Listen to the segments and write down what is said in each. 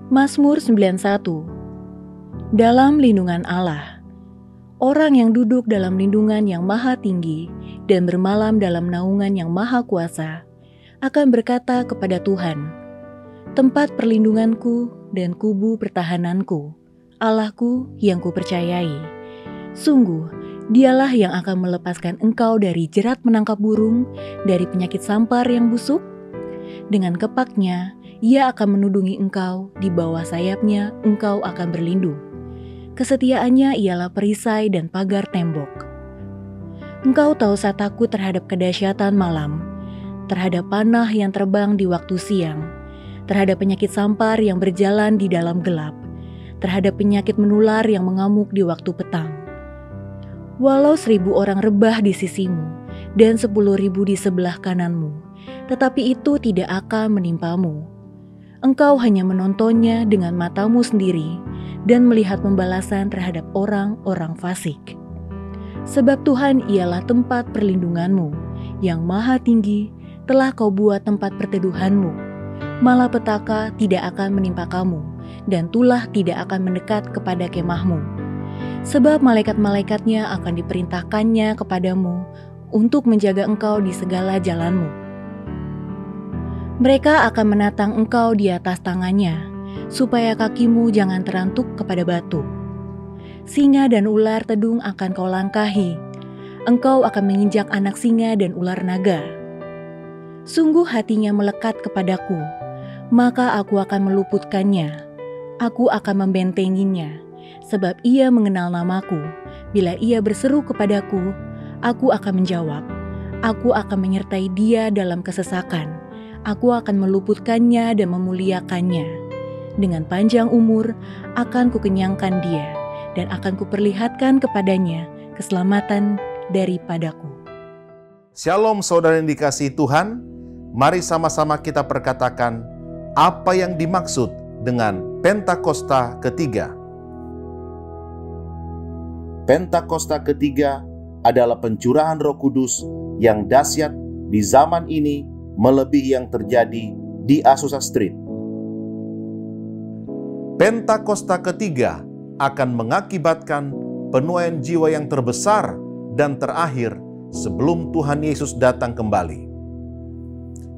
Mazmur 91. Dalam lindungan Allah. Orang yang duduk dalam lindungan yang maha tinggi dan bermalam dalam naungan yang maha kuasa akan berkata kepada Tuhan, tempat perlindunganku dan kubu pertahananku, Allahku yang kupercayai. Sungguh, dialah yang akan melepaskan engkau dari jerat menangkap burung, dari penyakit sampar yang busuk. Dengan kepaknya, ia akan menudungi engkau, di bawah sayapnya engkau akan berlindung. Kesetiaannya ialah perisai dan pagar tembok. Engkau tak usah takut terhadap kedahsyatan malam, terhadap panah yang terbang di waktu siang, terhadap penyakit sampar yang berjalan di dalam gelap, terhadap penyakit menular yang mengamuk di waktu petang. Walau 1.000 orang rebah di sisimu dan 10.000 di sebelah kananmu, tetapi itu tidak akan menimpamu. Engkau hanya menontonnya dengan matamu sendiri dan melihat pembalasan terhadap orang-orang fasik. Sebab Tuhan ialah tempat perlindunganmu, yang maha tinggi telah kau buat tempat perteduhanmu. Malapetaka tidak akan menimpa kamu, dan tulah tidak akan mendekat kepada kemahmu. Sebab malaikat-malaikatnya akan diperintahkannya kepadamu untuk menjaga engkau di segala jalanmu. Mereka akan menatang engkau di atas tangannya, supaya kakimu jangan terantuk kepada batu. Singa dan ular tedung akan kau langkahi, engkau akan menginjak anak singa dan ular naga. Sungguh hatinya melekat kepadaku, maka aku akan meluputkannya, aku akan membentenginya, sebab ia mengenal namaku. Bila ia berseru kepadaku, aku akan menjawab, aku akan menyertai dia dalam kesesakan. Aku akan meluputkannya dan memuliakannya. Dengan panjang umur akan kukenyangkan dia, dan akan kuperlihatkan kepadanya keselamatan daripadaku. Shalom saudara yang dikasihi Tuhan, mari sama-sama kita perkatakan apa yang dimaksud dengan Pentakosta ketiga. Pentakosta ketiga adalah pencurahan Roh Kudus yang dahsyat di zaman ini melebihi yang terjadi di Azusa Street. Pentakosta ketiga akan mengakibatkan penuaian jiwa yang terbesar dan terakhir sebelum Tuhan Yesus datang kembali.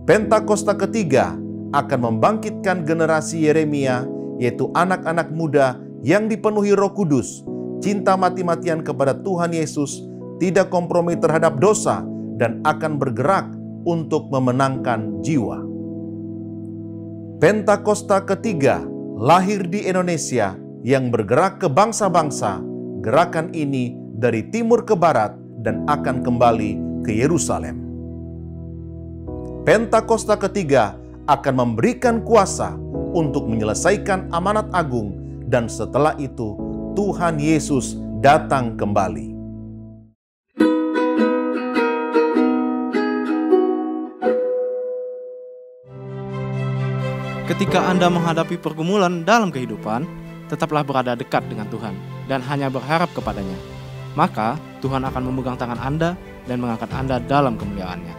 Pentakosta ketiga akan membangkitkan generasi Yeremia, yaitu anak-anak muda yang dipenuhi Roh Kudus, cinta mati-matian kepada Tuhan Yesus, tidak kompromi terhadap dosa, dan akan bergerak untuk memenangkan jiwa. Pentakosta ketiga lahir di Indonesia yang bergerak ke bangsa-bangsa. Gerakan ini dari timur ke barat dan akan kembali ke Yerusalem. Pentakosta ketiga akan memberikan kuasa untuk menyelesaikan amanat agung, dan setelah itu Tuhan Yesus datang kembali. Ketika Anda menghadapi pergumulan dalam kehidupan, tetaplah berada dekat dengan Tuhan dan hanya berharap kepadanya. Maka Tuhan akan memegang tangan Anda dan mengangkat Anda dalam kemuliaan-Nya.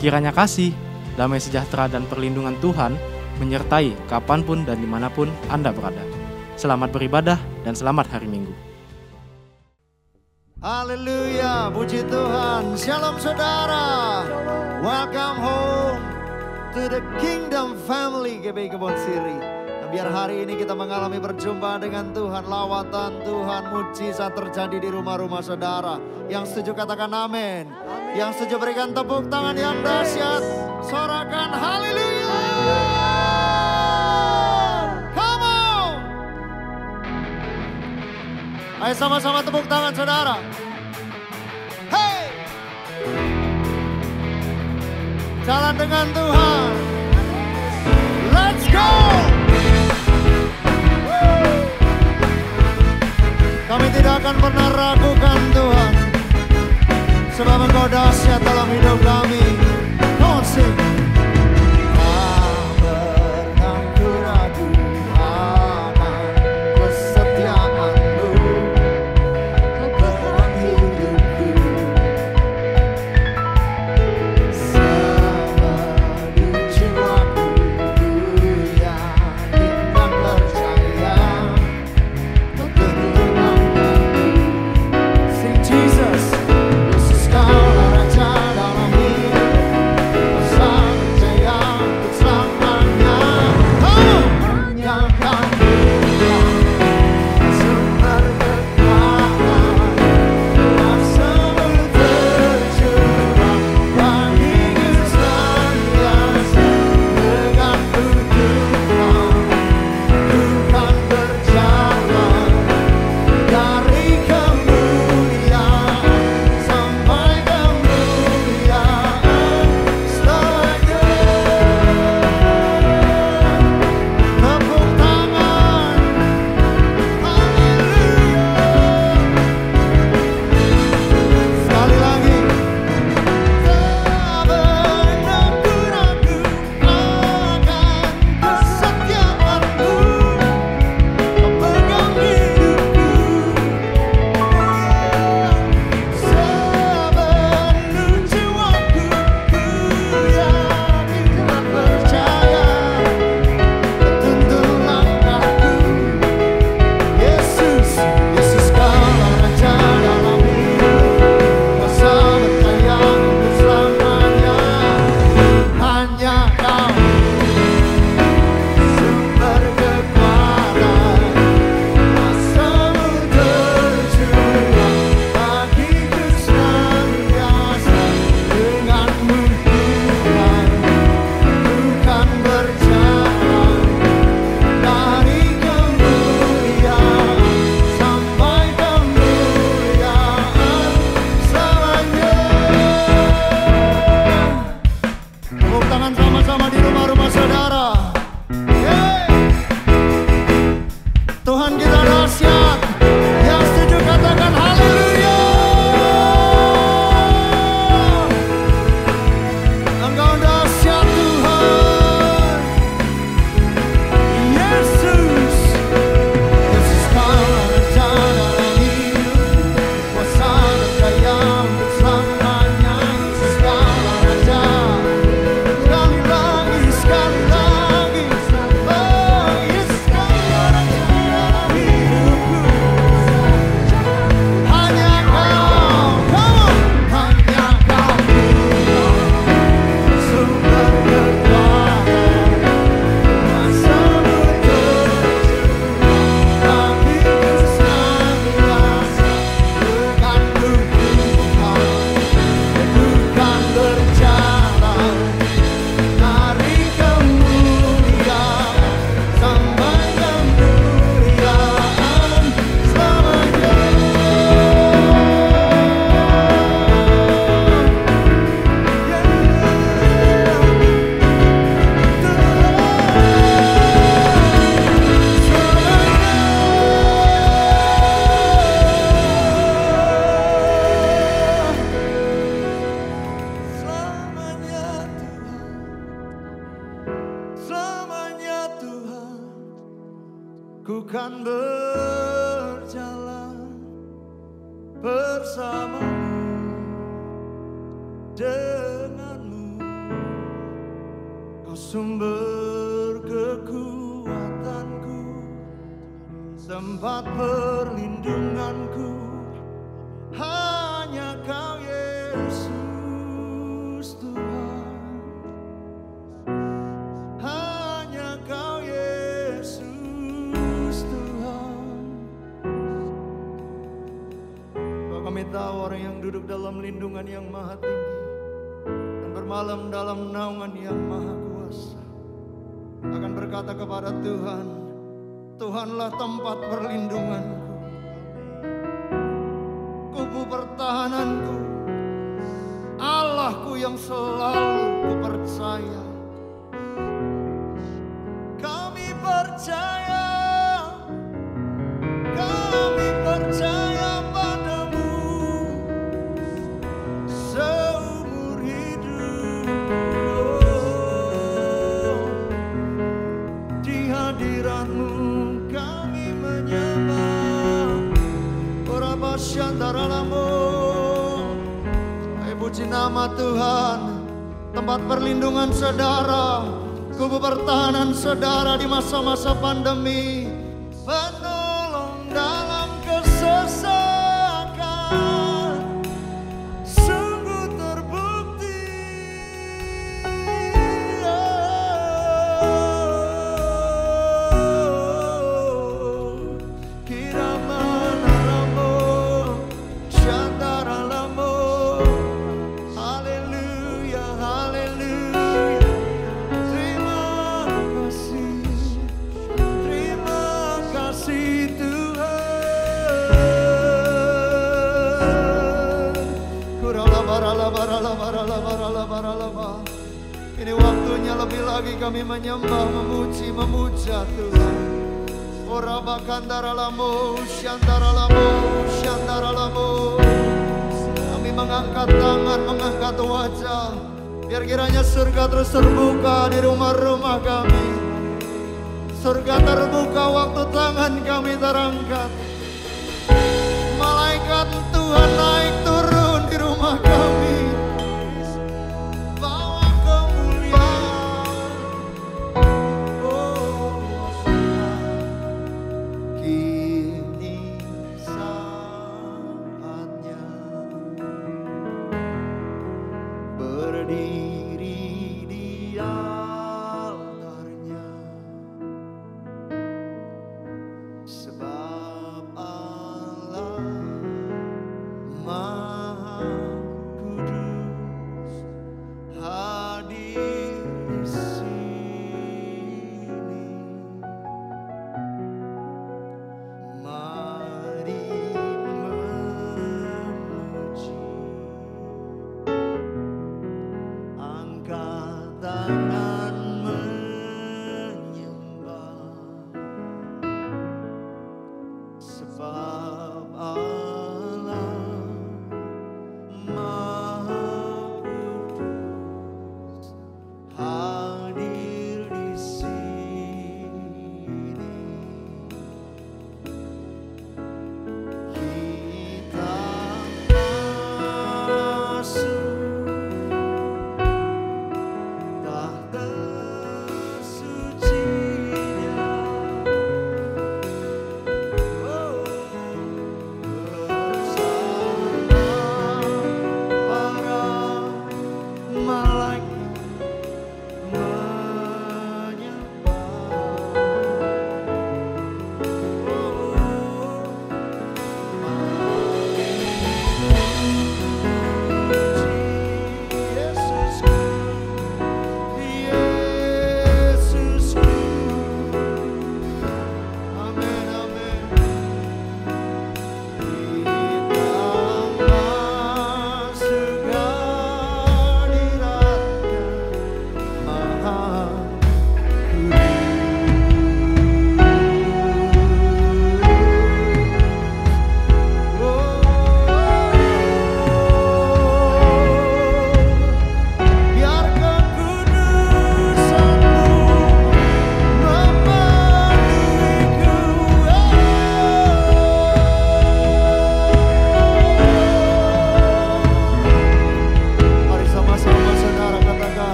Kiranya kasih, damai sejahtera dan perlindungan Tuhan menyertai kapanpun dan dimanapun Anda berada. Selamat beribadah dan selamat hari Minggu. Haleluya, puji Tuhan. Shalom saudara. Welcome home to the Kingdom Family GBI Kebon Siri. Nah, biar hari ini kita mengalami berjumpa dengan Tuhan, lawatan Tuhan, mujizat terjadi di rumah-rumah saudara. Yang setuju katakan amin. Yang setuju berikan tepuk tangan yang dahsyat. Sorakan haleluya. Come on. Ayo sama-sama tepuk tangan saudara. Hey. Jalan dengan Tuhan. Let's go. Kami tidak akan pernah ragukan Tuhan, sebab Engkau dahsyat dalam hidup kami. Come on, sing. Tak pernah ku ragu akan kesetiaan-Mu dalam hidupku. Semenuju waktu ku yakin dan ku kan berjalan bersamamu, denganmu, kau sumber kekuatanku, tempat perlindunganku, hanya kau Yesus Tuhan, hanya kau Yesus Tuhan. Kami tahu orang yang duduk dalam lindungan yang maha tinggi dan bermalam dalam naungan yang maha kuasa akan berkata kepada Tuhan, Tuhanlah tempat perlindunganku, kubu pertahananku, Allahku yang selalu kupercaya. Kami percaya, kami percaya padamu seumur hidup. Di hadiratmu kami menyembah. Oraba syandara lamo. Ayo puji nama Tuhan. Tempat perlindungan saudara, kubu pertahanan saudara di masa-masa pandemi, penolong dalam kesesakan, sungguh terbukti. Kiramana lamo, syandara lamo. Haleluya, haleluya. Terima kasih Tuhan. Kuralabaralabaralabaralabaralabaralaba. Ini waktunya lebih lagi kami menyembah, memuji, memuja Tuhan. Orabakandaralamo, syandaralamo, syandaralamo. Kami mengangkat tangan, mengangkat wajah, biar kiranya surga terus terbuka di rumah-rumah kami. Surga terbuka waktu tangan kami terangkat. Malaikat Tuhan naik turun di rumah kami, bawa kemuliaan. Oh, kini saatnya berdiri di altarnya, sebab Allah Maha Kudus hadir di sini. Mari memuji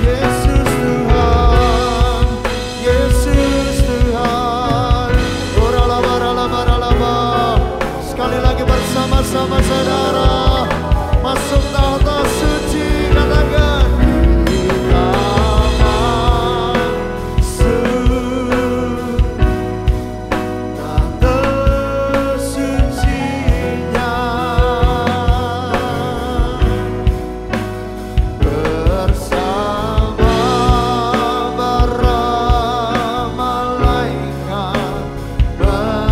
Yesus Tuhan, Yesus Tuhan. Sekali lagi bersama-sama saudara, masuk tahta suci, katakan di taman tahta sucinya, bersama para malaikat menyembah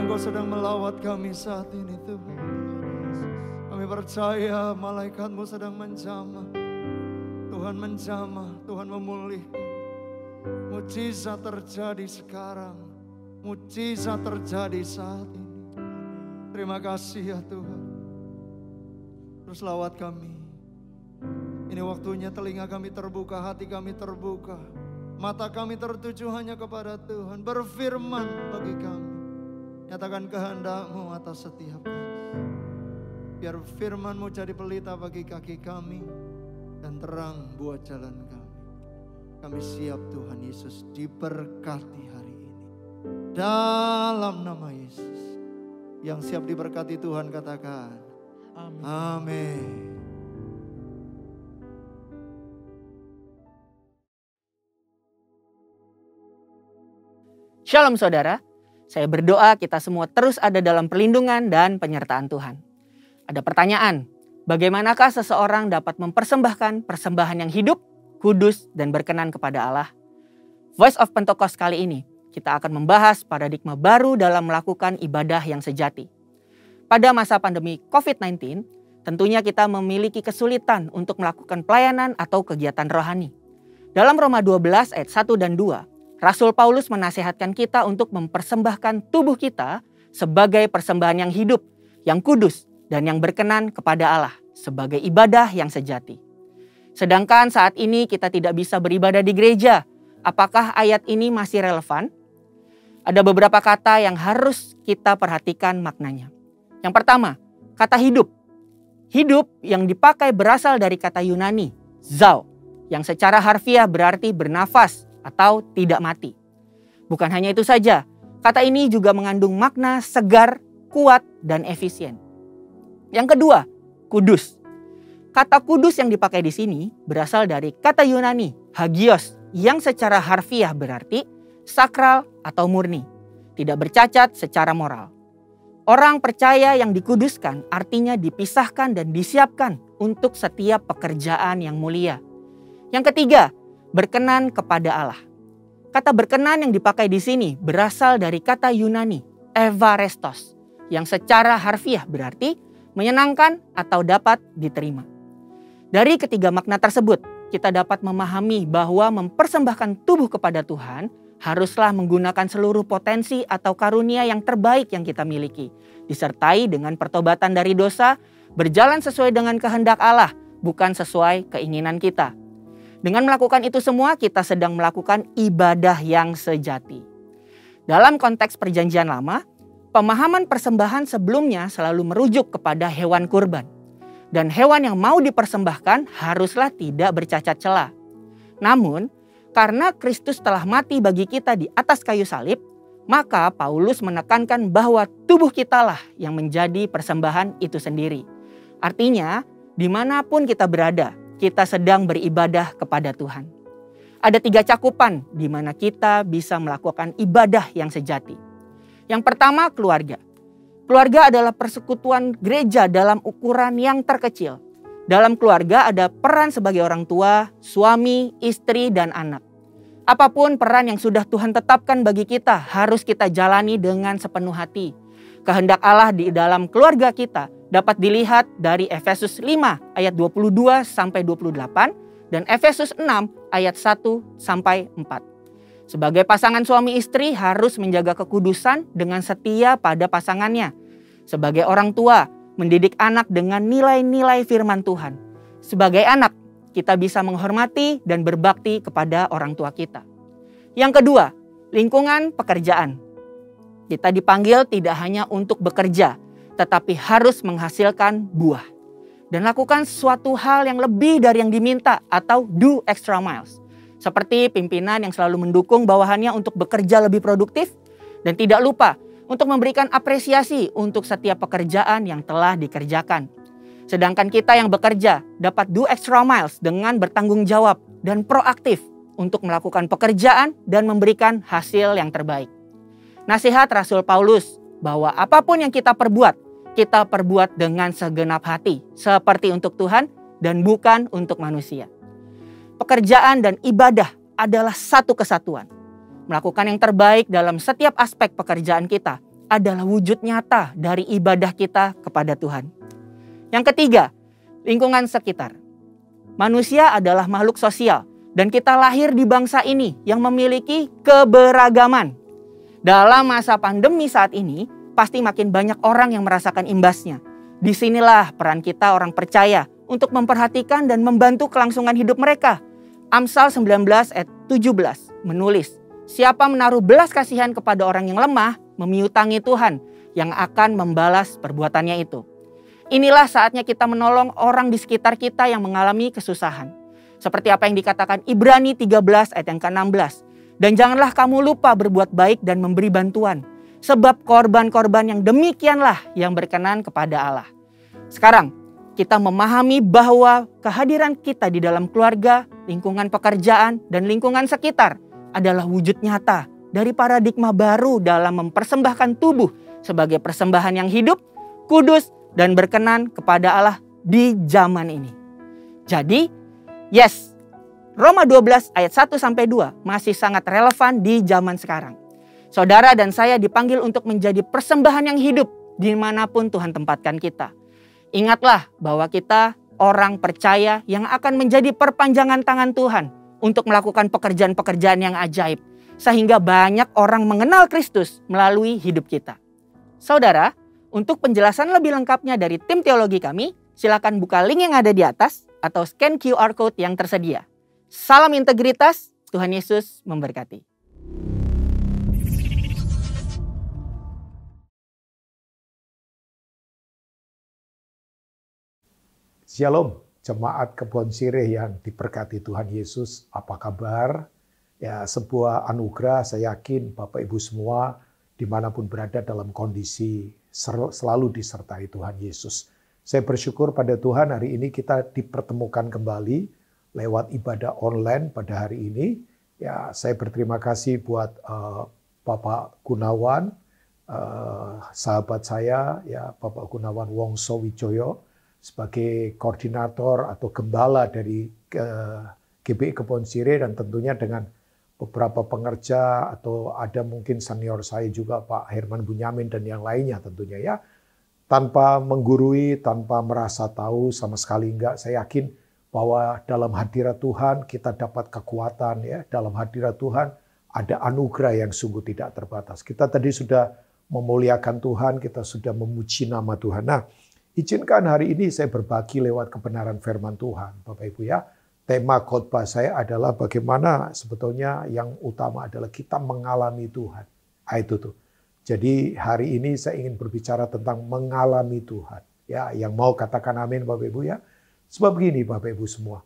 Engkau sedang melawat kami saat ini Tuhan. Kami percaya malaikat-Mu sedang menjamah. Tuhan menjamah, Tuhan memulihkan. Mujizat terjadi sekarang. Mujizat terjadi saat ini. Terima kasih ya Tuhan. Terus lawat kami. Ini waktunya telinga kami terbuka, hati kami terbuka. Mata kami tertuju hanya kepada Tuhan. Berfirman bagi kami. Nyatakan kehendak-Mu atas setiap kami. Biar firman-Mu jadi pelita bagi kaki kami. Dan terang buat jalan kami. Kami siap Tuhan Yesus diberkati hari ini. Dalam nama Yesus. Yang siap diberkati Tuhan katakan. Amin. Amin. Shalom saudara, saya berdoa kita semua terus ada dalam perlindungan dan penyertaan Tuhan. Ada pertanyaan, bagaimanakah seseorang dapat mempersembahkan persembahan yang hidup, kudus, dan berkenan kepada Allah? Voice of Pentecost kali ini, kita akan membahas paradigma baru dalam melakukan ibadah yang sejati. Pada masa pandemi COVID-19, tentunya kita memiliki kesulitan untuk melakukan pelayanan atau kegiatan rohani. Dalam Roma 12 ayat 1 dan 2, Rasul Paulus menasihatkan kita untuk mempersembahkan tubuh kita sebagai persembahan yang hidup, yang kudus, dan yang berkenan kepada Allah sebagai ibadah yang sejati. Sedangkan saat ini kita tidak bisa beribadah di gereja. Apakah ayat ini masih relevan? Ada beberapa kata yang harus kita perhatikan maknanya. Yang pertama, kata hidup. Hidup yang dipakai berasal dari kata Yunani, zao, yang secara harfiah berarti bernafas atau tidak mati. Bukan hanya itu saja, kata ini juga mengandung makna segar, kuat, dan efisien. Yang kedua, kudus. Kata kudus yang dipakai di sini berasal dari kata Yunani, hagios, yang secara harfiah berarti sakral atau murni, tidak bercacat secara moral. Orang percaya yang dikuduskan artinya dipisahkan dan disiapkan untuk setiap pekerjaan yang mulia. Yang ketiga, berkenan kepada Allah. Kata berkenan yang dipakai di sini berasal dari kata Yunani, evarestos, yang secara harfiah berarti menyenangkan atau dapat diterima. Dari ketiga makna tersebut, kita dapat memahami bahwa mempersembahkan tubuh kepada Tuhan haruslah menggunakan seluruh potensi atau karunia yang terbaik yang kita miliki, disertai dengan pertobatan dari dosa, berjalan sesuai dengan kehendak Allah, bukan sesuai keinginan kita. Dengan melakukan itu semua, kita sedang melakukan ibadah yang sejati. Dalam konteks Perjanjian Lama, pemahaman persembahan sebelumnya selalu merujuk kepada hewan kurban. Dan hewan yang mau dipersembahkan haruslah tidak bercacat celah. Namun, karena Kristus telah mati bagi kita di atas kayu salib, maka Paulus menekankan bahwa tubuh kitalah yang menjadi persembahan itu sendiri. Artinya, dimanapun kita berada, kita sedang beribadah kepada Tuhan. Ada 3 cakupan di mana kita bisa melakukan ibadah yang sejati. Yang pertama, keluarga. Keluarga adalah persekutuan gereja dalam ukuran yang terkecil. Dalam keluarga ada peran sebagai orang tua, suami, istri, dan anak. Apapun peran yang sudah Tuhan tetapkan bagi kita harus kita jalani dengan sepenuh hati. Kehendak Allah di dalam keluarga kita dapat dilihat dari Efesus 5 ayat 22 sampai 28 dan Efesus 6 ayat 1 sampai 4. Sebagai pasangan suami istri harus menjaga kekudusan dengan setia pada pasangannya. Sebagai orang tua, mendidik anak dengan nilai-nilai firman Tuhan. Sebagai anak, kita bisa menghormati dan berbakti kepada orang tua kita. Yang kedua, lingkungan pekerjaan. Kita dipanggil tidak hanya untuk bekerja, tetapi harus menghasilkan buah. Dan lakukan suatu hal yang lebih dari yang diminta atau do extra miles. Seperti pimpinan yang selalu mendukung bawahannya untuk bekerja lebih produktif dan tidak lupa untuk memberikan apresiasi untuk setiap pekerjaan yang telah dikerjakan. Sedangkan kita yang bekerja dapat do extra miles dengan bertanggung jawab dan proaktif untuk melakukan pekerjaan dan memberikan hasil yang terbaik. Nasihat Rasul Paulus bahwa apapun yang kita perbuat dengan segenap hati, seperti untuk Tuhan dan bukan untuk manusia. Pekerjaan dan ibadah adalah satu kesatuan. Melakukan yang terbaik dalam setiap aspek pekerjaan kita adalah wujud nyata dari ibadah kita kepada Tuhan. Yang ketiga, lingkungan sekitar. Manusia adalah makhluk sosial dan kita lahir di bangsa ini yang memiliki keberagaman. Dalam masa pandemi saat ini, pasti makin banyak orang yang merasakan imbasnya. Disinilah peran kita orang percaya untuk memperhatikan dan membantu kelangsungan hidup mereka. Amsal 19 ayat 17 menulis, siapa menaruh belas kasihan kepada orang yang lemah, memiutangi Tuhan yang akan membalas perbuatannya itu. Inilah saatnya kita menolong orang di sekitar kita yang mengalami kesusahan. Seperti apa yang dikatakan Ibrani 13 ayat yang ke-16. Dan janganlah kamu lupa berbuat baik dan memberi bantuan. Sebab korban-korban yang demikianlah yang berkenan kepada Allah. Sekarang kita memahami bahwa kehadiran kita di dalam keluarga, lingkungan pekerjaan, dan lingkungan sekitar adalah wujud nyata dari paradigma baru dalam mempersembahkan tubuh sebagai persembahan yang hidup, kudus, dan berkenan kepada Allah di zaman ini. Jadi, yes, Roma 12 ayat 1-2 masih sangat relevan di zaman sekarang. Saudara dan saya dipanggil untuk menjadi persembahan yang hidup dimanapun Tuhan tempatkan kita. Ingatlah bahwa kita orang percaya yang akan menjadi perpanjangan tangan Tuhan untuk melakukan pekerjaan-pekerjaan yang ajaib. Sehingga banyak orang mengenal Kristus melalui hidup kita. Saudara, untuk penjelasan lebih lengkapnya dari tim teologi kami, silakan buka link yang ada di atas atau scan QR Code yang tersedia. Salam integritas, Tuhan Yesus memberkati. Shalom, jemaat Kebon Sirih yang diberkati Tuhan Yesus, apa kabar? Ya, sebuah anugerah, saya yakin Bapak Ibu semua dimanapun berada dalam kondisi selalu disertai Tuhan Yesus. Saya bersyukur pada Tuhan hari ini kita dipertemukan kembali lewat ibadah online pada hari ini. Ya, saya berterima kasih buat Bapak Gunawan, sahabat saya, ya Bapak Gunawan Wongso Wijoyo, sebagai koordinator atau gembala dari GBI Kebon Sirih, dan tentunya dengan beberapa pengerja atau ada mungkin senior saya juga Pak Herman Bunyamin dan yang lainnya tentunya ya. Tanpa menggurui, tanpa merasa tahu sama sekali enggak, saya yakin bahwa dalam hadirat Tuhan kita dapat kekuatan ya. Dalam hadirat Tuhan ada anugerah yang sungguh tidak terbatas. Kita tadi sudah memuliakan Tuhan, kita sudah memuji nama Tuhan. Nah, izinkan hari ini saya berbagi lewat kebenaran firman Tuhan, Bapak Ibu ya. Tema khotbah saya adalah bagaimana sebetulnya yang utama adalah kita mengalami Tuhan. Itu tuh. Jadi hari ini saya ingin berbicara tentang mengalami Tuhan. Ya, yang mau katakan amin Bapak Ibu ya. Sebab begini Bapak Ibu semua.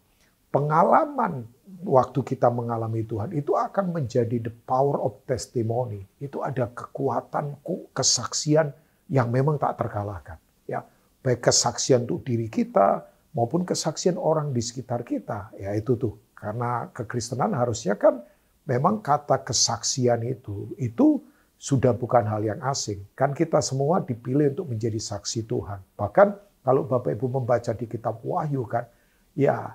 Pengalaman waktu kita mengalami Tuhan itu akan menjadi the power of testimony. Itu ada kekuatan kesaksian yang memang tak terkalahkan. Ya, baik kesaksian untuk diri kita maupun kesaksian orang di sekitar kita. Ya itu tuh. Karena kekristenan harusnya kan memang kata kesaksian itu sudah bukan hal yang asing. Kan kita semua dipilih untuk menjadi saksi Tuhan. Bahkan kalau Bapak Ibu membaca di kitab Wahyu kan, ya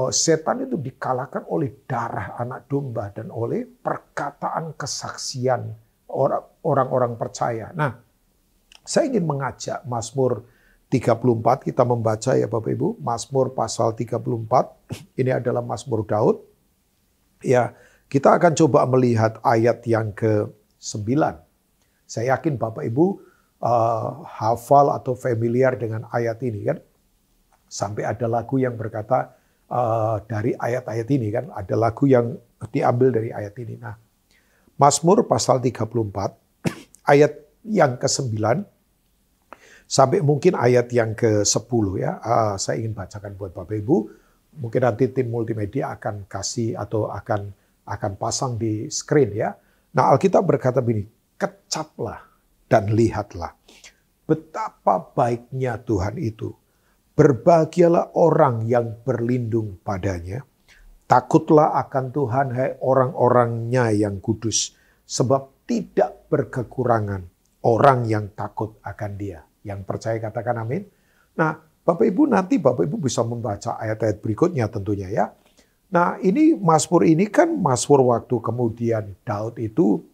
setan itu dikalahkan oleh darah anak domba dan oleh perkataan kesaksian orang-orang percaya. Nah, saya ingin mengajak Mazmur 34 kita membaca ya Bapak Ibu, Mazmur pasal 34. Ini adalah Mazmur Daud. Ya, kita akan coba melihat ayat yang ke-9. Saya yakin Bapak Ibu hafal atau familiar dengan ayat ini kan. Sampai ada lagu yang berkata dari ayat-ayat ini kan, ada lagu yang diambil dari ayat ini. Nah, Mazmur pasal 34 ayat yang ke-9 sampai mungkin ayat yang ke-10 ya. Saya ingin bacakan buat Bapak Ibu. Mungkin nanti tim multimedia akan kasih atau akan pasang di screen ya. Nah, Alkitab berkata begini, kecaplah dan lihatlah betapa baiknya Tuhan itu. Berbahagialah orang yang berlindung padanya. Takutlah akan Tuhan hai orang-orangnya yang kudus. Sebab tidak berkekurangan orang yang takut akan Dia. Yang percaya katakan amin. Nah, Bapak Ibu nanti Bapak Ibu bisa membaca ayat-ayat berikutnya tentunya ya. Nah, ini Mazmur ini kan Mazmur waktu kemudian Daud itu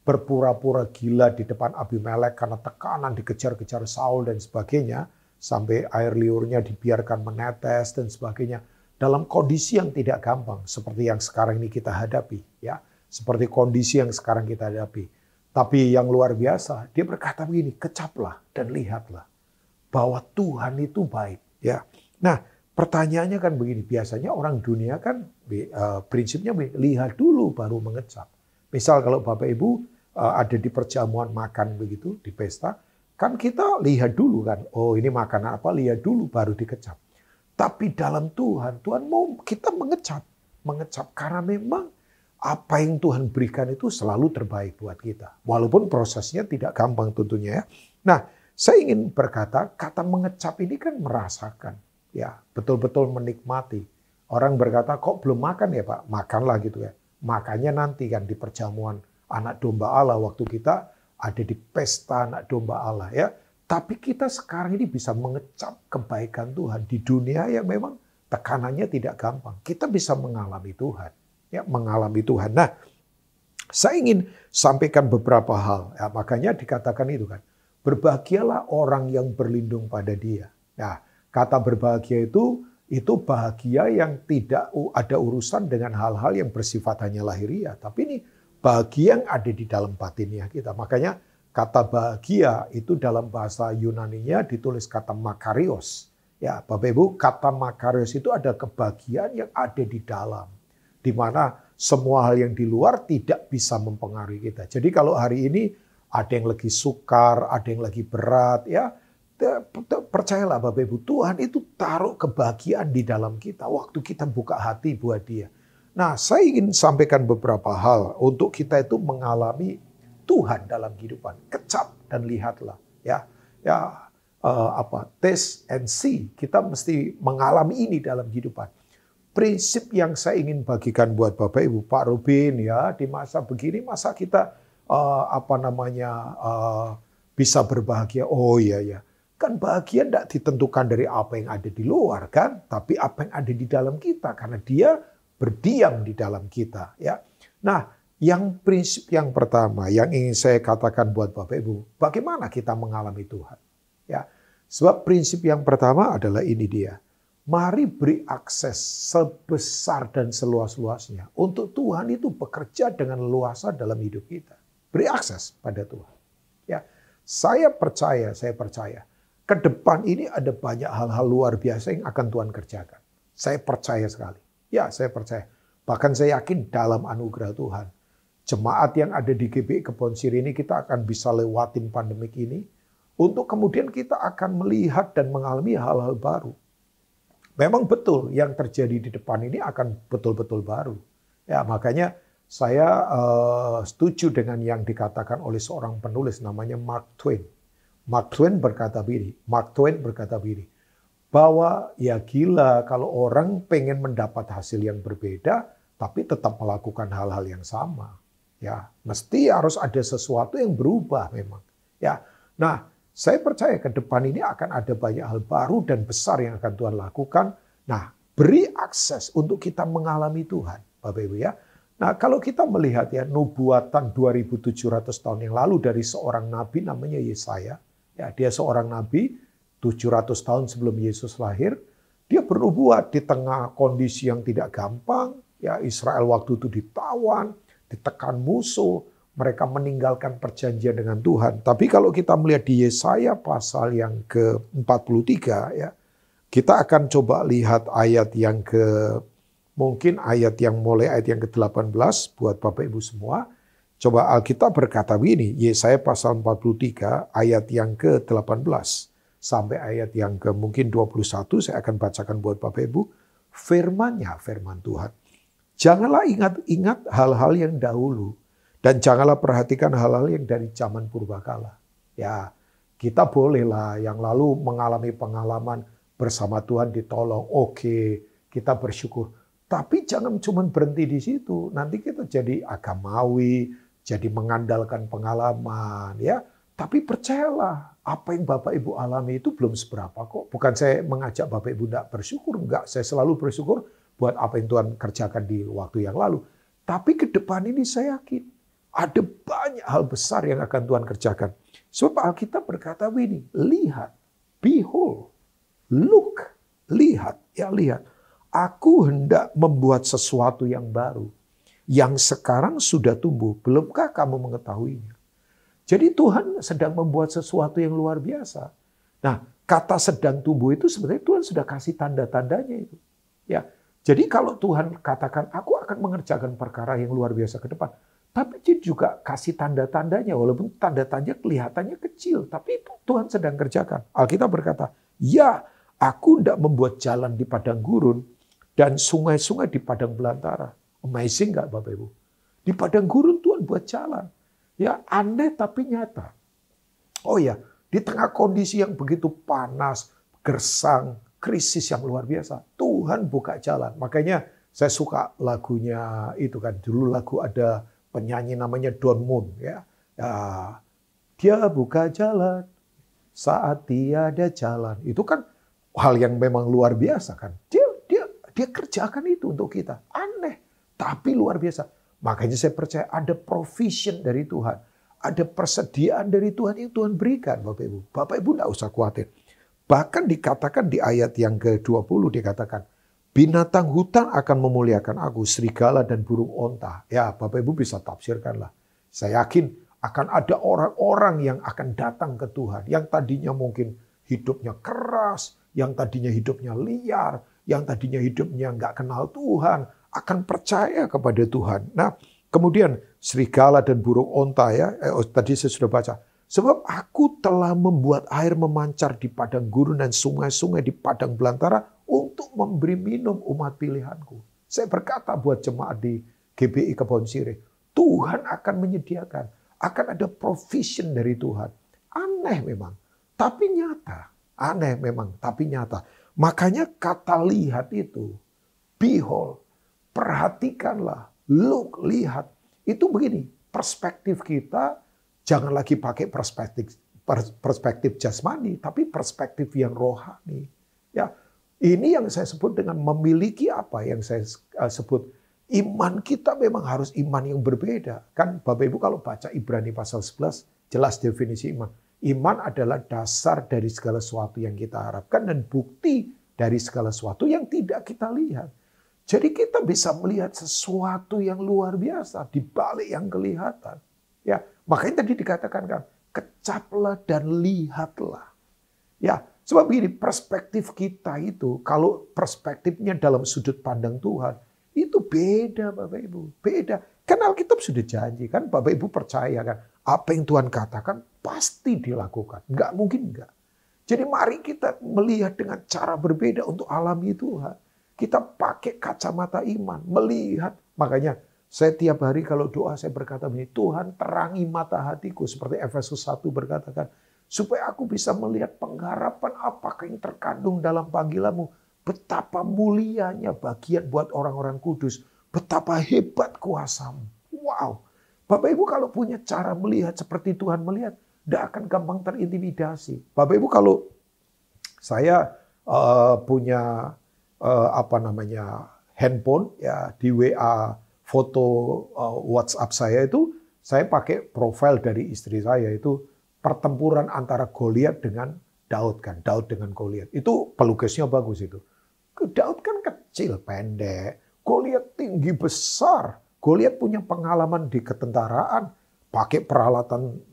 berpura-pura gila di depan Abimelek karena tekanan, dikejar-kejar Saul dan sebagainya, sampai air liurnya dibiarkan menetes dan sebagainya, dalam kondisi yang tidak gampang seperti yang sekarang ini kita hadapi, ya, seperti kondisi yang sekarang kita hadapi. Tapi yang luar biasa, dia berkata begini, kecaplah dan lihatlah bahwa Tuhan itu baik. Ya, nah pertanyaannya kan begini, biasanya orang dunia kan prinsipnya lihat dulu baru mengecap. Misal kalau Bapak Ibu ada di perjamuan makan begitu di pesta, kan kita lihat dulu kan, oh ini makanan apa, lihat dulu baru dikecap. Tapi dalam Tuhan mau kita mengecap karena memang apa yang Tuhan berikan itu selalu terbaik buat kita. Walaupun prosesnya tidak gampang tentunya ya. Nah, saya ingin berkata, kata mengecap ini kan merasakan. Ya, betul-betul menikmati. Orang berkata, kok belum makan ya Pak? Makanlah gitu ya. Makanya nanti kan di perjamuan anak domba Allah, waktu kita ada di pesta anak domba Allah ya. Tapi kita sekarang ini bisa mengecap kebaikan Tuhan. Di dunia yang memang tekanannya tidak gampang. Kita bisa mengalami Tuhan. Ya, mengalami Tuhan. Nah, saya ingin sampaikan beberapa hal. Ya, makanya dikatakan itu kan, berbahagialah orang yang berlindung pada Dia. Nah, kata berbahagia itu bahagia yang tidak ada urusan dengan hal-hal yang bersifat hanya lahiriah. Tapi ini bahagia yang ada di dalam batinnya kita. Makanya kata bahagia itu dalam bahasa Yunaninya ditulis kata makarios. Ya, Bapak Ibu, kata makarios itu ada kebahagiaan yang ada di dalam. Di mana semua hal yang di luar tidak bisa mempengaruhi kita. Jadi kalau hari ini ada yang lagi sukar, ada yang lagi berat, ya percayalah Bapak Ibu, Tuhan itu taruh kebahagiaan di dalam kita waktu kita buka hati buat Dia. Nah, saya ingin sampaikan beberapa hal untuk kita itu mengalami Tuhan dalam kehidupan. Kecap dan lihatlah, ya, taste and see. Kita mesti mengalami ini dalam kehidupan. Prinsip yang saya ingin bagikan buat Bapak Ibu, Pak Robin ya, di masa begini masa kita bisa berbahagia. Oh iya, kan bahagia tidak ditentukan dari apa yang ada di luar kan, tapi apa yang ada di dalam kita karena Dia berdiam di dalam kita ya. Nah, yang prinsip yang pertama yang ingin saya katakan buat Bapak Ibu, bagaimana kita mengalami Tuhan ya. Sebab prinsip yang pertama adalah ini dia. Mari beri akses sebesar dan seluas-luasnya untuk Tuhan itu bekerja dengan luasa dalam hidup kita. Beri akses pada Tuhan. Ya, saya percaya ke depan ini ada banyak hal-hal luar biasa yang akan Tuhan kerjakan. Saya percaya sekali. Ya, saya percaya. Bahkan saya yakin dalam anugerah Tuhan, jemaat yang ada di GBI Kebon Siri ini kita akan bisa lewatin pandemik ini untuk kemudian kita akan melihat dan mengalami hal-hal baru. Memang betul yang terjadi di depan ini akan betul-betul baru. Ya, makanya saya setuju dengan yang dikatakan oleh seorang penulis namanya Mark Twain. Mark Twain berkata begini, bahwa ya gila kalau orang pengen mendapat hasil yang berbeda tapi tetap melakukan hal-hal yang sama. Ya, mesti harus ada sesuatu yang berubah memang. Ya. Nah, saya percaya ke depan ini akan ada banyak hal baru dan besar yang akan Tuhan lakukan. Nah, beri akses untuk kita mengalami Tuhan, Bapak Ibu ya. Nah, kalau kita melihat ya nubuatan 2700 tahun yang lalu dari seorang nabi namanya Yesaya. Ya, dia seorang nabi 700 tahun sebelum Yesus lahir. Dia bernubuat di tengah kondisi yang tidak gampang. Ya, Israel waktu itu ditawan, ditekan musuh. Mereka meninggalkan perjanjian dengan Tuhan. Tapi kalau kita melihat di Yesaya pasal yang ke-43 ya, kita akan coba lihat ayat yang mungkin ayat yang mulai ayat yang ke-18 buat Bapak Ibu semua. Coba Alkitab berkata begini, Yesaya pasal 43 ayat yang ke-18 sampai ayat yang ke mungkin 21 saya akan bacakan buat Bapak Ibu. Firman Tuhan. Janganlah ingat hal-hal yang dahulu. Dan janganlah perhatikan hal-hal yang dari zaman purbakala. Ya, kita bolehlah yang lalu mengalami pengalaman bersama Tuhan ditolong. Oke, kita bersyukur. Tapi jangan cuma berhenti di situ. Nanti kita jadi agamawi, jadi mengandalkan pengalaman. Ya, tapi percayalah, apa yang Bapak Ibu alami itu belum seberapa kok. Bukan saya mengajak Bapak Ibu tidak bersyukur. Enggak, saya selalu bersyukur buat apa yang Tuhan kerjakan di waktu yang lalu. Tapi ke depan ini saya yakin, Ada banyak hal besar yang akan Tuhan kerjakan. Sebab Alkitab berkata begini, lihat, behold, look, lihat, ya lihat. Aku hendak membuat sesuatu yang baru, yang sekarang sudah tumbuh. Belumkah kamu mengetahuinya? Jadi Tuhan sedang membuat sesuatu yang luar biasa. Nah, kata sedang tumbuh itu sebenarnya Tuhan sudah kasih tanda-tandanya itu. Ya, jadi kalau Tuhan katakan, aku akan mengerjakan perkara yang luar biasa ke depan. Tapi dia juga kasih tanda-tandanya, walaupun tanda-tandanya kelihatannya kecil. Tapi itu Tuhan sedang kerjakan. Alkitab berkata, ya, aku hendak membuat jalan di padang gurun dan sungai-sungai di padang belantara. Amazing nggak Bapak Ibu? Di padang gurun Tuhan buat jalan. Ya, aneh tapi nyata. Oh ya, di tengah kondisi yang begitu panas, gersang, krisis yang luar biasa, Tuhan buka jalan. Makanya saya suka lagunya itu kan. Dulu lagu ada penyanyi namanya Don Moon. Ya. Dia buka jalan saat tiada jalan. Itu kan hal yang memang luar biasa kan. Dia kerjakan itu untuk kita. Aneh, tapi luar biasa. Makanya saya percaya ada provision dari Tuhan. Ada persediaan dari Tuhan yang Tuhan berikan Bapak Ibu. Bapak Ibu tidak usah khawatir. Bahkan dikatakan di ayat yang ke-20 dikatakan, binatang hutan akan memuliakan aku, serigala dan burung onta. Ya Bapak Ibu bisa tafsirkanlah. Saya yakin akan ada orang-orang yang akan datang ke Tuhan. Yang tadinya mungkin hidupnya keras, yang tadinya hidupnya liar, yang tadinya hidupnya nggak kenal Tuhan, akan percaya kepada Tuhan. Nah, kemudian serigala dan burung onta ya, tadi saya sudah baca. Sebab aku telah membuat air memancar di padang gurun dan sungai-sungai di padang belantara untuk memberi minum umat pilihanku. Saya berkata buat jemaat di GBI Kebon Sirih, Tuhan akan menyediakan, akan ada provision dari Tuhan. Aneh memang, tapi nyata. Aneh memang, tapi nyata. Makanya kata lihat itu, behold, perhatikanlah, look, lihat. Itu begini, perspektif kita jangan lagi pakai perspektif jasmani, tapi perspektif yang rohani. Ya, ini yang saya sebut dengan memiliki apa yang saya sebut iman kita memang harus iman yang berbeda. Kan Bapak Ibu kalau baca Ibrani pasal 11 jelas definisi iman. Iman adalah dasar dari segala sesuatu yang kita harapkan dan bukti dari segala sesuatu yang tidak kita lihat. Jadi kita bisa melihat sesuatu yang luar biasa di balik yang kelihatan. Ya, makanya tadi dikatakan kan, kecaplah dan lihatlah. Ya, sebab begini, perspektif kita itu, kalau perspektifnya dalam sudut pandang Tuhan, itu beda Bapak Ibu, beda. Kan Alkitab sudah janji kan, Bapak Ibu percaya kan, apa yang Tuhan katakan pasti dilakukan, nggak mungkin nggak. Jadi mari kita melihat dengan cara berbeda untuk alami Tuhan. Kita pakai kacamata iman, melihat. Makanya saya tiap hari kalau doa saya berkata begini, Tuhan terangi mata hatiku. Seperti Efesus 1 berkatakan, supaya aku bisa melihat pengharapan apakah yang terkandung dalam panggilanmu. Betapa mulianya bagian buat orang-orang kudus. Betapa hebat kuasamu. Wow. Bapak Ibu kalau punya cara melihat seperti Tuhan melihat, tidak akan gampang terintimidasi. Bapak Ibu kalau saya punya handphone ya di WA foto WhatsApp saya itu saya pakai profil dari istri saya itu pertempuran antara Goliat dengan Daud kan, Daud dengan Goliat. Itu pelukisnya bagus itu. Daud kan kecil, pendek, Goliat tinggi besar. Goliat punya pengalaman di ketentaraan, pakai peralatan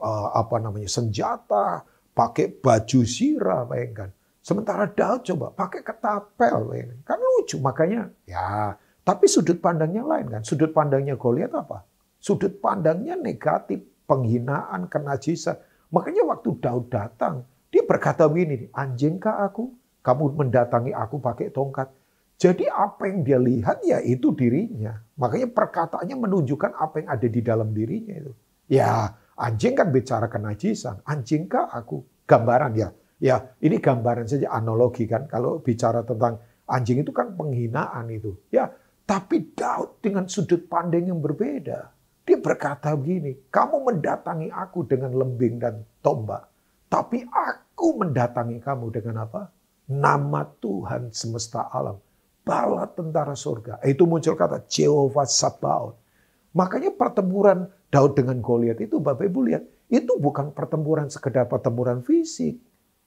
senjata, pakai baju zirah, bayangkan. Sementara Daud coba pakai ketapel, kan lucu. Makanya ya, tapi sudut pandangnya lain kan. Sudut pandangnya Goliat apa? Sudut pandangnya negatif, penghinaan, kenajisan. Makanya waktu Daud datang, dia berkata begini, anjingkah aku? Kamu mendatangi aku pakai tongkat. Jadi apa yang dia lihat ya itu dirinya. Makanya perkataannya menunjukkan apa yang ada di dalam dirinya itu. Ya, anjing kan bicara kenajisan. Anjingkah aku? Gambaran ya. Ya, ini gambaran saja, analogi kan. Kalau bicara tentang anjing itu kan penghinaan itu. Ya, tapi Daud dengan sudut pandang yang berbeda. Dia berkata begini, kamu mendatangi aku dengan lembing dan tombak. Tapi aku mendatangi kamu dengan apa? Nama Tuhan semesta alam. Bala tentara surga. Itu muncul kata Jehovah Sabaoth. Makanya pertempuran Daud dengan Goliat itu, Bapak Ibu lihat, itu bukan pertempuran sekedar pertempuran fisik.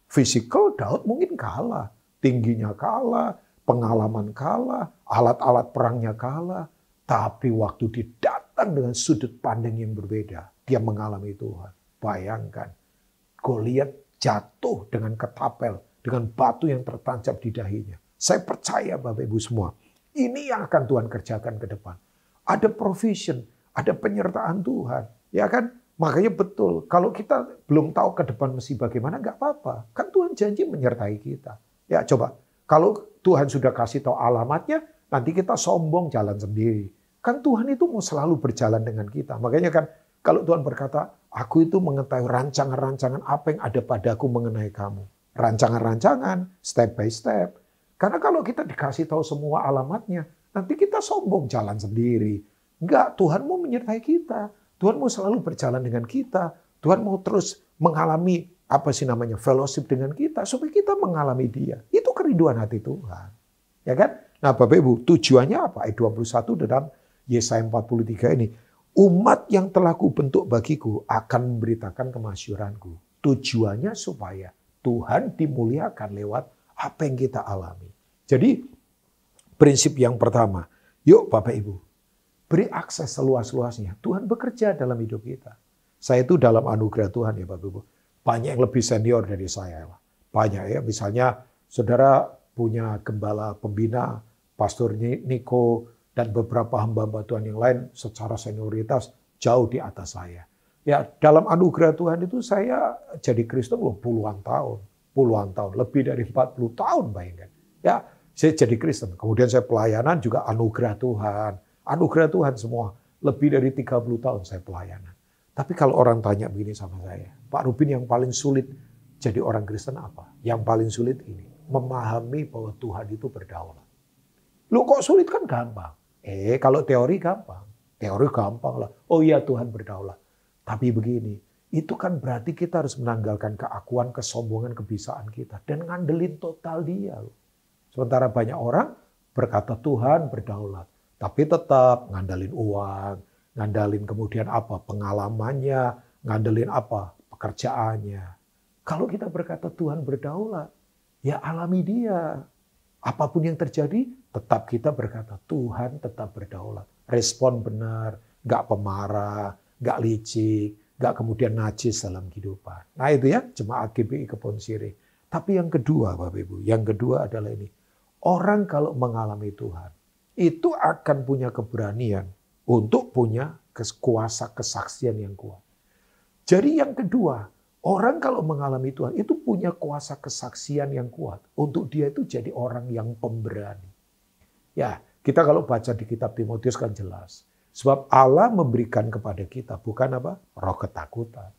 Fisikal Daud mungkin kalah, tingginya kalah, pengalaman kalah, alat-alat perangnya kalah. Tapi waktu dia datang dengan sudut pandang yang berbeda, dia mengalami Tuhan. Bayangkan, Goliat jatuh dengan ketapel, dengan batu yang tertancap di dahinya. Saya percaya Bapak Ibu semua, ini yang akan Tuhan kerjakan ke depan. Ada provision, ada penyertaan Tuhan, ya kan? Makanya betul, kalau kita belum tahu ke depan mesti bagaimana, nggak apa-apa. Kan Tuhan janji menyertai kita. Ya coba, kalau Tuhan sudah kasih tahu alamatnya, nanti kita sombong jalan sendiri. Kan Tuhan itu mau selalu berjalan dengan kita. Makanya kan kalau Tuhan berkata, aku itu mengetahui rancangan-rancangan apa yang ada padaku mengenai kamu. Rancangan-rancangan, step by step. Karena kalau kita dikasih tahu semua alamatnya, nanti kita sombong jalan sendiri. Enggak, Tuhan mau menyertai kita. Tuhan mau selalu berjalan dengan kita. Tuhan mau terus mengalami fellowship dengan kita supaya kita mengalami Dia. Itu kerinduan hati Tuhan. Ya kan? Nah, Bapak Ibu, tujuannya apa? Ayat 21 dalam Yesaya 43 ini. Umat yang telah kubentuk bagiku akan memberitakan kemasyhuranku. Tujuannya supaya Tuhan dimuliakan lewat apa yang kita alami. Jadi, prinsip yang pertama, yuk Bapak Ibu, beri akses seluas-luasnya. Tuhan bekerja dalam hidup kita. Saya itu dalam anugerah Tuhan ya Bapak Ibu. Banyak yang lebih senior dari saya. Banyak ya. Misalnya saudara punya gembala pembina, Pastor Niko, dan beberapa hamba-hamba Tuhan yang lain secara senioritas jauh di atas saya. Ya dalam anugerah Tuhan itu saya jadi Kristen loh puluhan tahun. Lebih dari 40 tahun bayangkan. Ya saya jadi Kristen. Kemudian saya pelayanan juga anugerah Tuhan. Anugerah Tuhan semua. Lebih dari 30 tahun saya pelayanan. Tapi kalau orang tanya begini sama saya, Pak Rubin yang paling sulit jadi orang Kristen apa? Yang paling sulit ini, memahami bahwa Tuhan itu berdaulat. Loh kok sulit kan gampang. Kalau teori gampang. Teori gampang lah. Oh iya Tuhan berdaulat. Tapi begini, itu kan berarti kita harus menanggalkan keakuan, kesombongan, kebisaan kita. Dan ngandelin total Dia. Sementara banyak orang berkata Tuhan berdaulat. Tapi tetap ngandelin uang, ngandelin kemudian apa? Pengalamannya, ngandelin apa? Pekerjaannya. Kalau kita berkata Tuhan berdaulat, ya alami Dia. Apapun yang terjadi, tetap kita berkata Tuhan tetap berdaulat. Respon benar, nggak pemarah, nggak licik, nggak kemudian najis dalam kehidupan. Nah itu ya, jemaat GBI Kebon Sirih. Tapi yang kedua Bapak Ibu, yang kedua adalah ini. Orang kalau mengalami Tuhan, itu akan punya keberanian untuk punya kuasa kesaksian yang kuat. Jadi yang kedua, orang kalau mengalami Tuhan itu punya kuasa kesaksian yang kuat. Untuk dia itu jadi orang yang pemberani. Ya, kita kalau baca di kitab Timotius kan jelas. Sebab Allah memberikan kepada kita bukan apa? Roh ketakutan.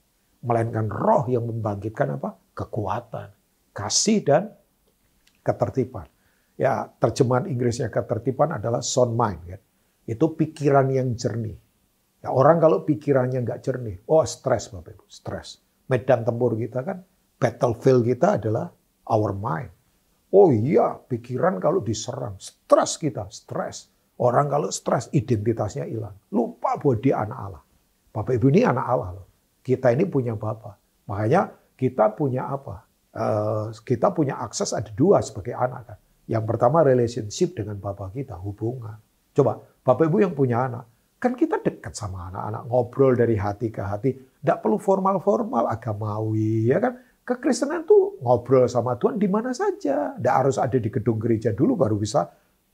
Melainkan roh yang membangkitkan apa? Kekuatan, kasih dan ketertiban. Ya, terjemahan Inggrisnya ketertiban adalah sound mind. Kan? Itu pikiran yang jernih. Ya, orang kalau pikirannya nggak jernih, stres Bapak Ibu, stres. Medan tempur kita kan, battlefield kita adalah our mind. Oh iya, pikiran kalau diserang, stres kita, stres. Orang kalau stres, identitasnya hilang. Lupa bahwa dia anak Allah. Bapak Ibu ini anak Allah loh. Kita ini punya Bapa. Makanya kita punya apa? Kita punya akses ada dua sebagai anak kan. Yang pertama relationship dengan Bapak kita, hubungan. Coba, Bapak Ibu yang punya anak, kan kita dekat sama anak-anak, ngobrol dari hati ke hati. Tidak perlu formal-formal, agamawi, ya kan? Kekristenan tuh ngobrol sama Tuhan di mana saja. Tidak harus ada di gedung gereja dulu baru bisa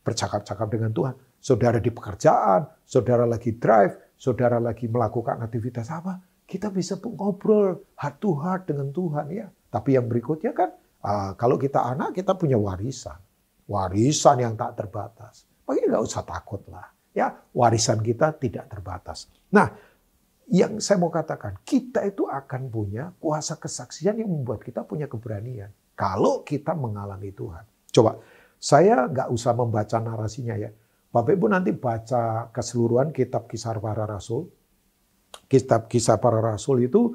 bercakap-cakap dengan Tuhan. Saudara di pekerjaan, saudara lagi drive, saudara lagi melakukan aktivitas apa, kita bisa ngobrol heart to heart dengan Tuhan ya. Tapi yang berikutnya kan, kalau kita anak, kita punya warisan. Warisan yang tak terbatas. Makanya nggak usah takut lah. Ya, warisan kita tidak terbatas. Nah, yang saya mau katakan, kita itu akan punya kuasa kesaksian yang membuat kita punya keberanian. Kalau kita mengalami Tuhan. Coba, saya nggak usah membaca narasinya ya. Bapak Ibu nanti baca keseluruhan kitab Kisah Para Rasul. Kitab Kisah Para Rasul itu,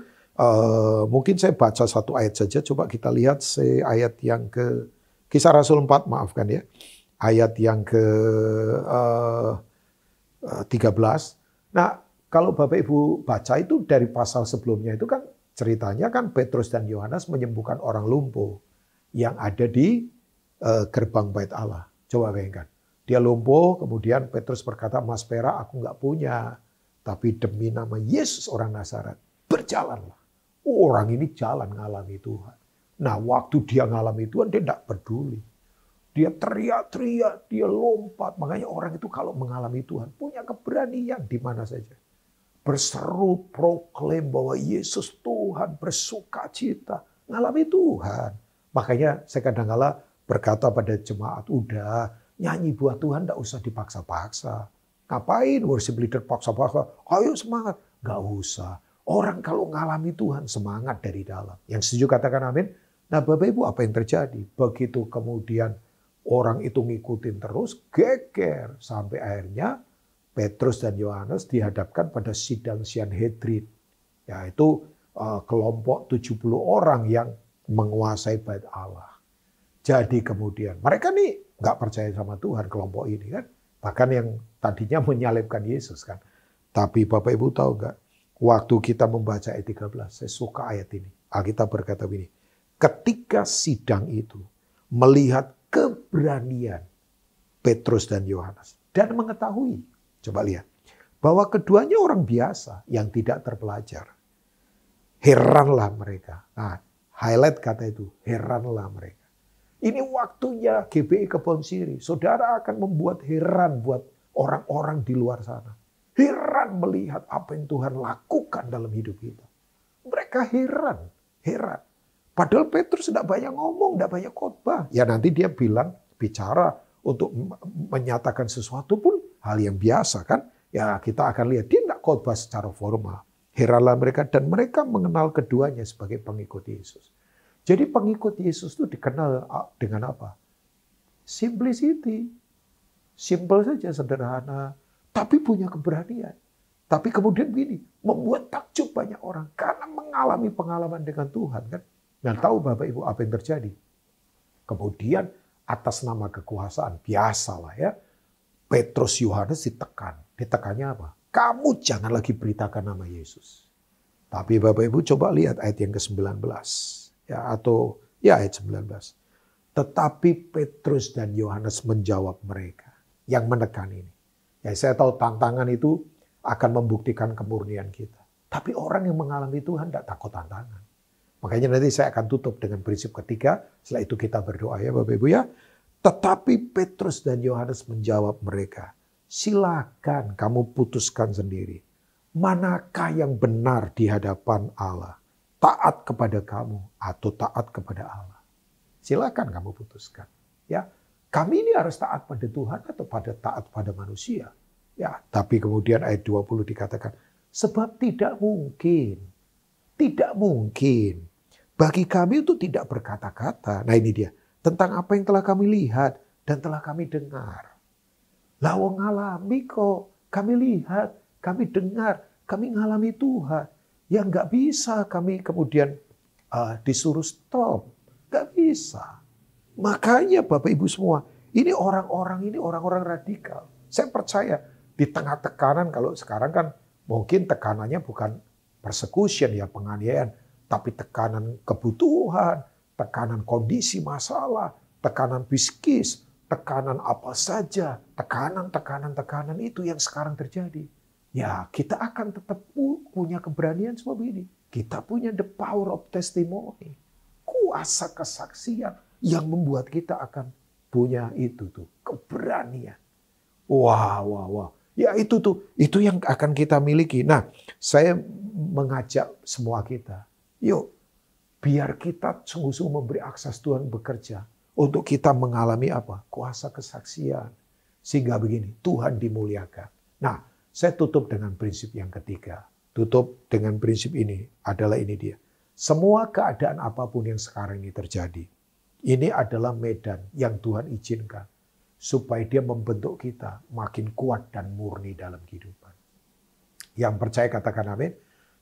mungkin saya baca satu ayat saja. Coba kita lihat ayat yang ke Kisah Rasul 4, maafkan ya. Ayat yang ke 13. Nah, kalau Bapak Ibu baca itu dari pasal sebelumnya itu kan ceritanya kan Petrus dan Yohanes menyembuhkan orang lumpuh yang ada di gerbang bait Allah. Coba bayangkan. Dia lumpuh, kemudian Petrus berkata, "Mas perak aku nggak punya. Tapi demi nama Yesus orang Nazaret, berjalanlah." Orang ini jalan ngalami Tuhan. Nah, waktu dia ngalami Tuhan, dia tidak peduli. Dia teriak-teriak, dia lompat. Makanya orang itu kalau mengalami Tuhan, punya keberanian di mana saja. Berseru, proklaim bahwa Yesus Tuhan, bersuka cita. Ngalami Tuhan. Makanya saya kadang-kala berkata pada jemaat, udah nyanyi buat Tuhan, tidak usah dipaksa-paksa. Ngapain worship leader paksa-paksa? Ayo semangat. Gak usah. Orang kalau ngalami Tuhan, semangat dari dalam. Yang setuju katakan amin. Nah Bapak Ibu apa yang terjadi? Begitu kemudian orang itu ngikutin terus, geger. Sampai akhirnya Petrus dan Yohanes dihadapkan pada sidang Sanhedrin. Yaitu kelompok 70 orang yang menguasai bait Allah. Jadi kemudian mereka nih nggak percaya sama Tuhan kelompok ini kan. Bahkan yang tadinya menyalibkan Yesus kan. Tapi Bapak Ibu tahu nggak? Waktu kita membaca ayat 13, saya suka ayat ini. Alkitab berkata begini. Ketika sidang itu melihat keberanian Petrus dan Yohanes dan mengetahui, coba lihat, bahwa keduanya orang biasa yang tidak terpelajar. Heranlah mereka. Nah, highlight kata itu, heranlah mereka. Ini waktunya GBI Kebon Siri. Saudara akan membuat heran buat orang-orang di luar sana. Heran melihat apa yang Tuhan lakukan dalam hidup kita. Mereka heran. Padahal Petrus tidak banyak ngomong, tidak banyak khotbah. Ya nanti dia bicara untuk menyatakan sesuatu pun hal yang biasa kan. Ya kita akan lihat dia tidak khotbah secara formal. Heranlah mereka dan mereka mengenal keduanya sebagai pengikut Yesus. Jadi pengikut Yesus itu dikenal dengan apa? Simplicity. Simple saja, sederhana. Tapi punya keberanian. Tapi kemudian begini, membuat takjub banyak orang. Karena mengalami pengalaman dengan Tuhan. Kan? Dan tahu Bapak Ibu apa yang terjadi. Kemudian atas nama kekuasaan, biasalah ya. Petrus Yohanes ditekan. Ditekannya apa? Kamu jangan lagi beritakan nama Yesus. Tapi Bapak Ibu coba lihat ayat yang ke-19. Ya, atau ya ayat 19. Tetapi Petrus dan Yohanes menjawab mereka. Yang menekan ini. Ya, saya tahu tantangan itu akan membuktikan kemurnian kita. Tapi orang yang mengalami Tuhan tidak takut tantangan. Makanya nanti saya akan tutup dengan prinsip ketiga. Setelah itu kita berdoa ya Bapak Ibu ya. Tetapi Petrus dan Yohanes menjawab mereka. Silakan kamu putuskan sendiri. Manakah yang benar di hadapan Allah? Taat kepada kamu atau taat kepada Allah? Silakan kamu putuskan. Ya. Kami ini harus taat pada Tuhan atau taat pada manusia. Ya, tapi kemudian ayat 20 dikatakan, sebab tidak mungkin. Bagi kami itu tidak berkata-kata. Nah ini dia. Tentang apa yang telah kami lihat dan telah kami dengar. Lah wong ngalami kok. Kami lihat, kami dengar, kami ngalami Tuhan. Ya nggak bisa kami kemudian disuruh stop. Nggak bisa. Makanya Bapak Ibu semua, ini orang-orang radikal. Saya percaya di tengah tekanan, kalau sekarang kan mungkin tekanannya bukan persecution ya, penganiayaan, tapi tekanan kebutuhan, tekanan kondisi masalah, tekanan psikis, tekanan apa saja, tekanan itu yang sekarang terjadi. Ya kita akan tetap punya keberanian seperti ini. Kita punya the power of testimony. Kuasa kesaksian yang membuat kita akan punya itu tuh, keberanian. Wah. Ya itu yang akan kita miliki. Nah, saya mengajak semua kita, yuk biar kita sungguh-sungguh memberi akses Tuhan bekerja untuk kita mengalami apa? Kuasa kesaksian. Sehingga begini, Tuhan dimuliakan. Nah, saya tutup dengan prinsip yang ketiga. Tutup dengan prinsip ini adalah ini dia. Semua keadaan apapun yang sekarang ini terjadi, ini adalah medan yang Tuhan izinkan supaya dia membentuk kita makin kuat dan murni dalam kehidupan. Yang percaya katakan amin.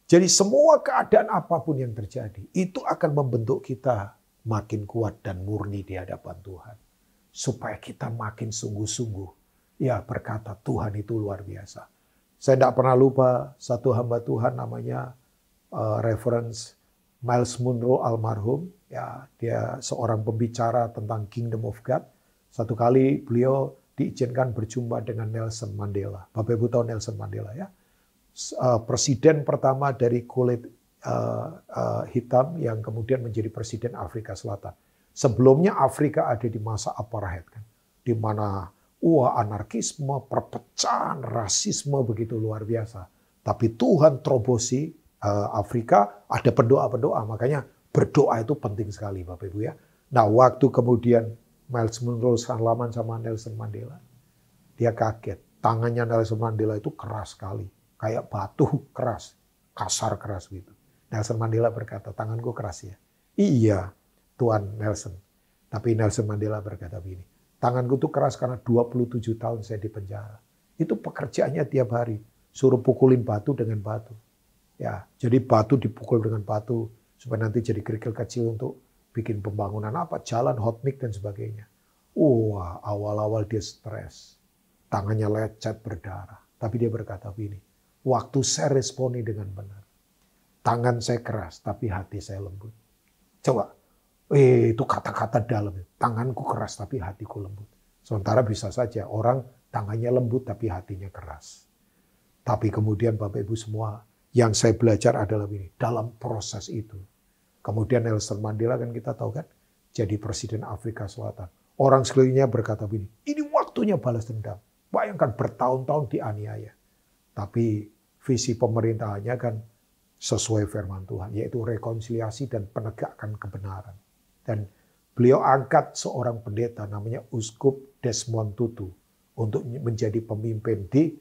Jadi semua keadaan apapun yang terjadi, itu akan membentuk kita makin kuat dan murni di hadapan Tuhan. Supaya kita makin sungguh-sungguh ya berkata Tuhan itu luar biasa. Saya tidak pernah lupa satu hamba Tuhan namanya Reverend Myles Munroe almarhum. Ya, dia seorang pembicara tentang Kingdom of God. Satu kali beliau diizinkan berjumpa dengan Nelson Mandela. Bapak Ibu tahu Nelson Mandela ya? Presiden pertama dari kulit hitam yang kemudian menjadi presiden Afrika Selatan. Sebelumnya Afrika ada di masa apartheid kan, di mana anarkisme, perpecahan, rasisme begitu luar biasa. Tapi Tuhan terobosi Afrika, ada pendoa-pendoa, makanya berdoa itu penting sekali Bapak Ibu ya. Nah, waktu kemudian Myles Munroe salaman sama Nelson Mandela, dia kaget. Tangannya Nelson Mandela itu keras sekali, kayak batu keras, kasar keras gitu. Nelson Mandela berkata, tanganku keras ya. Iya, Tuan Nelson. Tapi Nelson Mandela berkata begini, tanganku tuh keras karena 27 tahun saya di penjara. Itu pekerjaannya tiap hari, suruh pukulin batu dengan batu. Ya, jadi batu dipukul dengan batu supaya nanti jadi kerikil kecil untuk bikin pembangunan apa, jalan, hot mix dan sebagainya. Wah, awal-awal dia stres. Tangannya lecet berdarah. Tapi dia berkata begini, waktu saya responi dengan benar. Tangan saya keras, tapi hati saya lembut. Coba, itu kata-kata dalam. Tanganku keras, tapi hatiku lembut. Sementara bisa saja orang tangannya lembut, tapi hatinya keras. Tapi kemudian Bapak Ibu semua, yang saya belajar adalah ini, dalam proses itu. Kemudian Nelson Mandela kan kita tahu kan, jadi presiden Afrika Selatan. Orang sekelilingnya berkata begini, ini waktunya balas dendam. Bayangkan bertahun-tahun dianiaya. Tapi visi pemerintahannya kan sesuai firman Tuhan, yaitu rekonsiliasi dan penegakan kebenaran. Dan beliau angkat seorang pendeta namanya Uskup Desmond Tutu untuk menjadi pemimpin di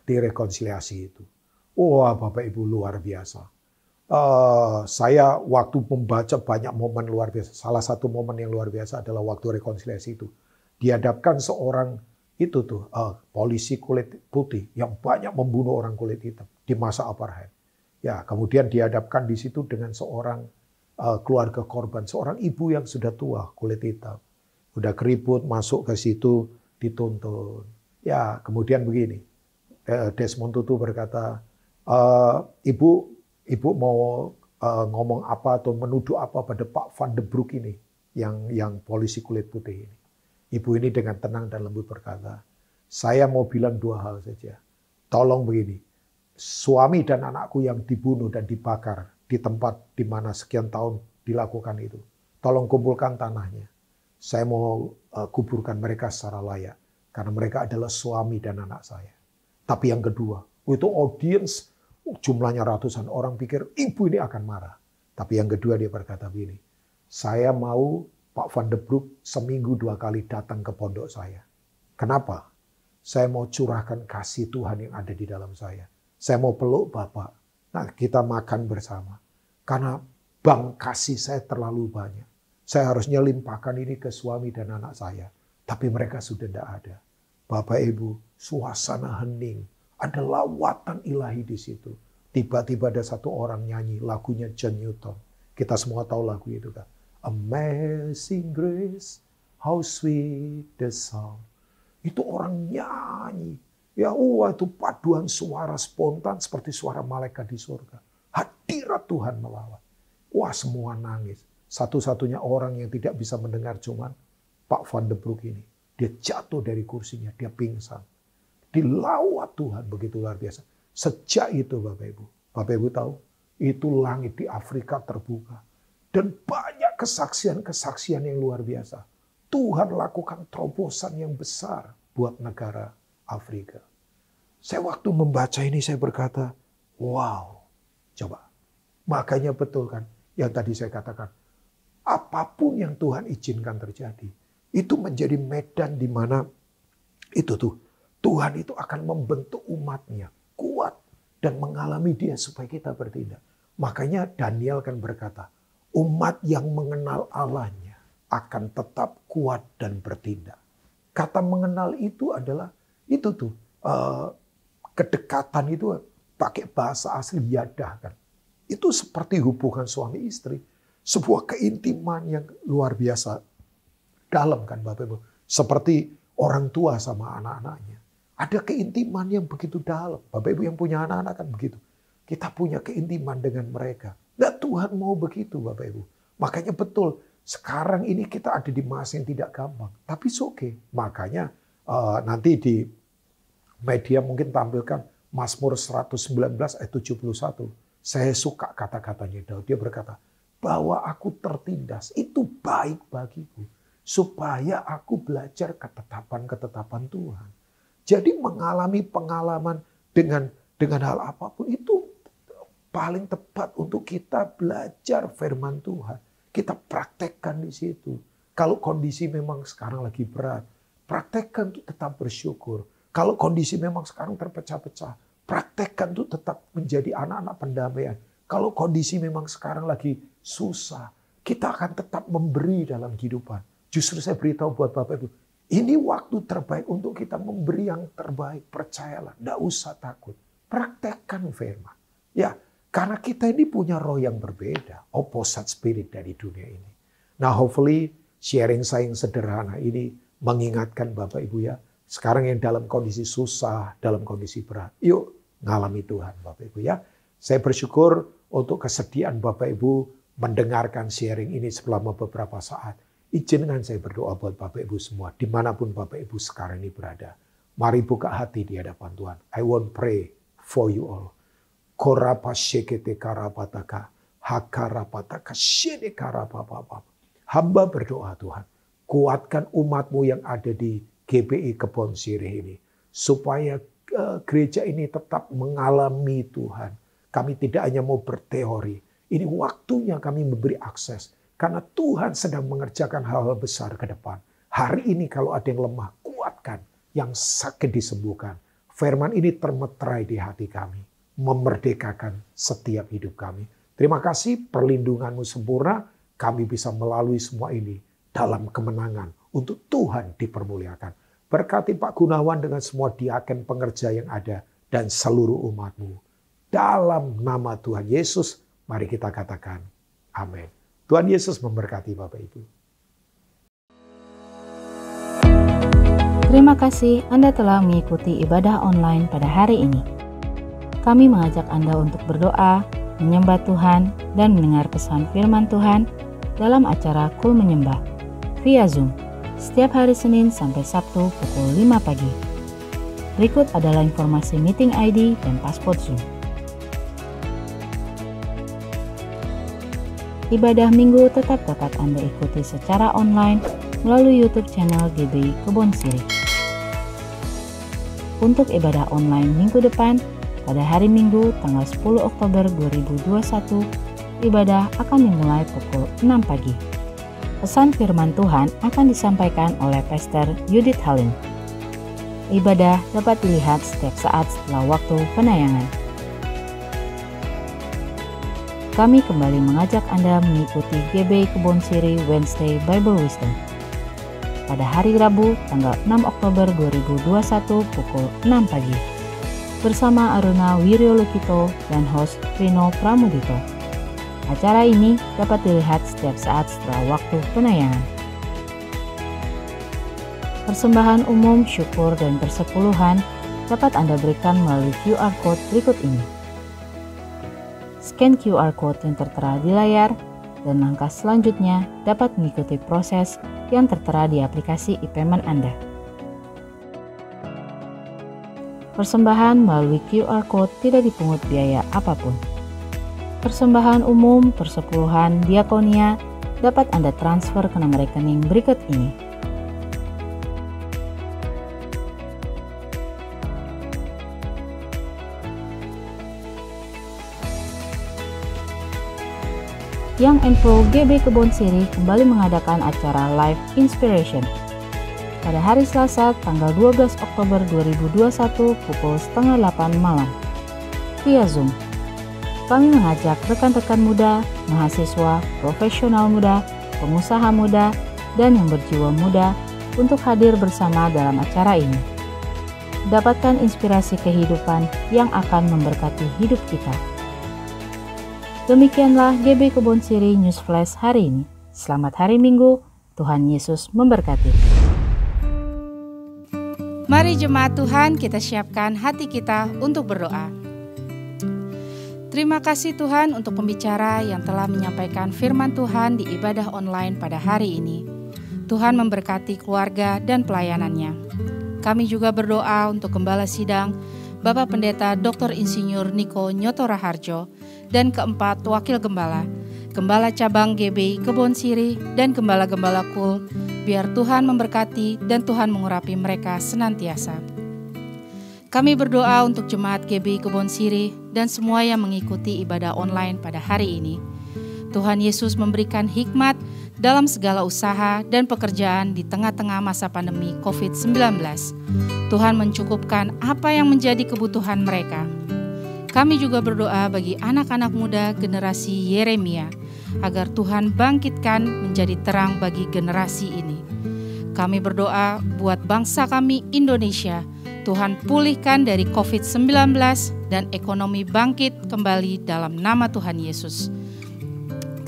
rekonsiliasi itu. Wah, Bapak Ibu luar biasa. Saya waktu membaca banyak momen luar biasa. Salah satu momen yang luar biasa adalah waktu rekonsiliasi itu. Dihadapkan seorang itu tuh polisi kulit putih yang banyak membunuh orang kulit hitam di masa apartheid. Ya, kemudian dihadapkan di situ dengan seorang keluarga korban, seorang ibu yang sudah tua kulit hitam. Udah keriput masuk ke situ dituntun. Ya, kemudian begini. Desmond Tutu berkata, Ibu mau ngomong apa atau menuduh apa pada Pak Van de Broek ini, yang polisi kulit putih ini. Ibu ini dengan tenang dan lembut berkata, saya mau bilang dua hal saja. Tolong begini, suami dan anakku yang dibunuh dan dibakar di tempat di mana sekian tahun dilakukan itu, tolong kumpulkan tanahnya. Saya mau kuburkan mereka secara layak, karena mereka adalah suami dan anak saya. Tapi yang kedua, itu audiens jumlahnya ratusan orang pikir ibu ini akan marah. Tapi yang kedua dia berkata begini, saya mau Pak Van de Broek seminggu 2 kali datang ke pondok saya. Kenapa? Saya mau curahkan kasih Tuhan yang ada di dalam saya. Saya mau peluk Bapak. Nah, kita makan bersama. Karena bank kasih saya terlalu banyak. Saya harusnya limpahkan ini ke suami dan anak saya. Tapi mereka sudah tidak ada. Bapak Ibu, suasana hening. Ada lawatan ilahi di situ. Tiba-tiba ada satu orang nyanyi lagunya John Newton. Kita semua tahu lagu itu kan. Amazing Grace, how sweet the sound. Itu orang nyanyi. Ya, itu paduan suara spontan seperti suara malaikat di surga. Hadirat Tuhan melawat. Wah, semua nangis. Satu-satunya orang yang tidak bisa mendengar cuman Pak Van de Broek ini. Dia jatuh dari kursinya, dia pingsan. Dilawat Tuhan begitu luar biasa. Sejak itu Bapak Ibu tahu, itu langit di Afrika terbuka. Dan banyak kesaksian-kesaksian yang luar biasa. Tuhan lakukan terobosan yang besar buat negara Afrika. Saya waktu membaca ini saya berkata, wow, coba. Makanya betul kan yang tadi saya katakan. Apapun yang Tuhan izinkan terjadi, itu menjadi medan di mana itu tuh Tuhan itu akan membentuk umatnya kuat dan mengalami dia supaya kita bertindak. Makanya Daniel kan berkata, umat yang mengenal Allahnya akan tetap kuat dan bertindak. Kata mengenal itu adalah itu tuh kedekatan itu pakai bahasa asli yadah kan. Itu seperti hubungan suami istri, sebuah keintiman yang luar biasa dalam kan Bapak Ibu. Seperti orang tua sama anak-anaknya. Ada keintiman yang begitu dalam. Bapak Ibu yang punya anak-anak kan begitu. Kita punya keintiman dengan mereka. Nah, Tuhan mau begitu Bapak Ibu. Makanya betul, sekarang ini kita ada di masa yang tidak gampang. Tapi it's okay. Makanya nanti di media mungkin tampilkan Mazmur 119 ayat 71. Saya suka kata-katanya Daud. Dia berkata, bahwa aku tertindas itu baik bagiku. Supaya aku belajar ketetapan-ketetapan Tuhan. Jadi mengalami pengalaman dengan hal apapun itu paling tepat untuk kita belajar firman Tuhan. Kita praktekkan di situ. Kalau kondisi memang sekarang lagi berat, praktekkan untuk tetap bersyukur. Kalau kondisi memang sekarang terpecah-pecah, praktekkan untuk tetap menjadi anak-anak pendamaian. Kalau kondisi memang sekarang lagi susah, kita akan tetap memberi dalam kehidupan. Justru saya beritahu buat Bapak Ibu, ini waktu terbaik untuk kita memberi yang terbaik. Percayalah, tidak usah takut. Praktekkan firman. Ya, karena kita ini punya roh yang berbeda. Opposite spirit dari dunia ini. Nah, hopefully sharing saya yang sederhana ini mengingatkan Bapak Ibu ya. Sekarang yang dalam kondisi susah, dalam kondisi berat. Yuk, ngalami Tuhan Bapak Ibu ya. Saya bersyukur untuk kesediaan Bapak Ibu mendengarkan sharing ini selama beberapa saat. Izinkan saya berdoa buat Bapak Ibu semua, dimanapun Bapak Ibu sekarang ini berada. Mari buka hati di hadapan Tuhan. I want pray for you all. Korapashekete karapataka, hakarapataka, shede karapapapa. Hamba berdoa Tuhan, kuatkan umat-Mu yang ada di GBI Kebon Sirih ini. Supaya gereja ini tetap mengalami Tuhan. Kami tidak hanya mau berteori. Ini waktunya kami memberi akses. Karena Tuhan sedang mengerjakan hal-hal besar ke depan. Hari ini kalau ada yang lemah, kuatkan. Yang sakit disembuhkan. Firman ini termeterai di hati kami. Memerdekakan setiap hidup kami. Terima kasih perlindungan-Mu sempurna. Kami bisa melalui semua ini dalam kemenangan. Untuk Tuhan dipermuliakan. Berkati Pak Gunawan dengan semua diaken pengerja yang ada. Dan seluruh umat-Mu. Dalam nama Tuhan Yesus, mari kita katakan amin. Tuhan Yesus memberkati Bapak Ibu. Terima kasih Anda telah mengikuti ibadah online pada hari ini. Kami mengajak Anda untuk berdoa, menyembah Tuhan, dan mendengar pesan firman Tuhan dalam acara Kul Menyembah via Zoom setiap hari Senin sampai Sabtu pukul 5 pagi. Berikut adalah informasi meeting ID dan paspor Zoom. Ibadah minggu tetap dapat Anda ikuti secara online melalui YouTube channel GBI Kebon Sirih. Untuk ibadah online minggu depan, pada hari Minggu tanggal 10 Oktober 2021, ibadah akan dimulai pukul 6 pagi. Pesan firman Tuhan akan disampaikan oleh Pastor Judith Halim. Ibadah dapat dilihat setiap saat setelah waktu penayangan. Kami kembali mengajak Anda mengikuti GBI Kebon Sirih Wednesday Bible Wisdom pada hari Rabu tanggal 6 Oktober 2021 pukul 6 pagi bersama Aruna Wiryolukito dan host Rino Pramudito. Acara ini dapat dilihat setiap saat setelah waktu penayangan. Persembahan umum, syukur, dan persepuluhan dapat Anda berikan melalui QR Code berikut ini. Scan QR Code yang tertera di layar, dan langkah selanjutnya dapat mengikuti proses yang tertera di aplikasi e-payment Anda. Persembahan melalui QR Code tidak dipungut biaya apapun. Persembahan umum, persepuluhan, diakonia dapat Anda transfer ke nomor rekening berikut ini. Young and Pro GBI Kebon Sirih kembali mengadakan acara Live Inspiration pada hari Selasa tanggal 12 Oktober 2021 pukul 7:30 malam via Zoom. Kami mengajak rekan-rekan muda, mahasiswa, profesional muda, pengusaha muda, dan yang berjiwa muda untuk hadir bersama dalam acara ini. Dapatkan inspirasi kehidupan yang akan memberkati hidup kita. Demikianlah GBI Kebon Sirih News Flash hari ini. Selamat hari Minggu, Tuhan Yesus memberkati. Mari jemaat Tuhan, kita siapkan hati kita untuk berdoa. Terima kasih Tuhan untuk pembicara yang telah menyampaikan firman Tuhan di ibadah online pada hari ini. Tuhan memberkati keluarga dan pelayanannya. Kami juga berdoa untuk Gembala Sidang, Bapak Pendeta Dr. Insinyur Niko Nyoto Raharjo, dan keempat Wakil Gembala, Gembala Cabang GBI Kebon Sirih, dan Gembala-Gembala Kul. Biar Tuhan memberkati dan Tuhan mengurapi mereka senantiasa. Kami berdoa untuk jemaat GBI Kebon Sirih dan semua yang mengikuti ibadah online pada hari ini. Tuhan Yesus memberikan hikmat dalam segala usaha dan pekerjaan di tengah-tengah masa pandemi COVID-19. Tuhan mencukupkan apa yang menjadi kebutuhan mereka. Kami juga berdoa bagi anak-anak muda generasi Yeremia, agar Tuhan bangkitkan menjadi terang bagi generasi ini. Kami berdoa buat bangsa kami Indonesia, Tuhan pulihkan dari COVID-19 dan ekonomi bangkit kembali dalam nama Tuhan Yesus.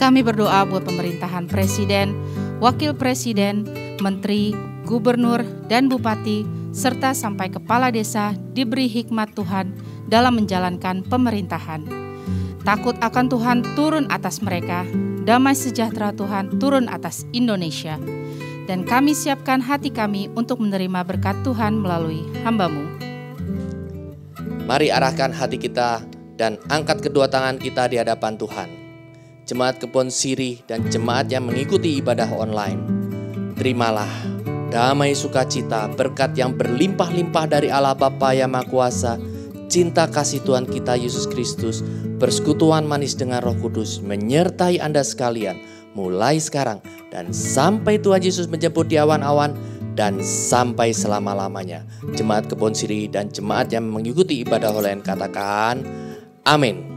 Kami berdoa buat pemerintahan presiden, wakil presiden, menteri, gubernur, dan bupati, serta sampai kepala desa diberi hikmat Tuhan dalam menjalankan pemerintahan. Takut akan Tuhan turun atas mereka, damai sejahtera Tuhan turun atas Indonesia. Dan kami siapkan hati kami untuk menerima berkat Tuhan melalui hamba-Mu. Mari arahkan hati kita dan angkat kedua tangan kita di hadapan Tuhan. Jemaat Kebon Sirih dan jemaat yang mengikuti ibadah online, terimalah damai sukacita, berkat yang berlimpah-limpah dari Allah Bapa yang Maha Kuasa, cinta kasih Tuhan kita Yesus Kristus, persekutuan manis dengan Roh Kudus menyertai Anda sekalian mulai sekarang dan sampai Tuhan Yesus menjemput di awan-awan dan sampai selama-lamanya. Jemaat Kebon Sirih dan jemaat yang mengikuti ibadah online katakan amin.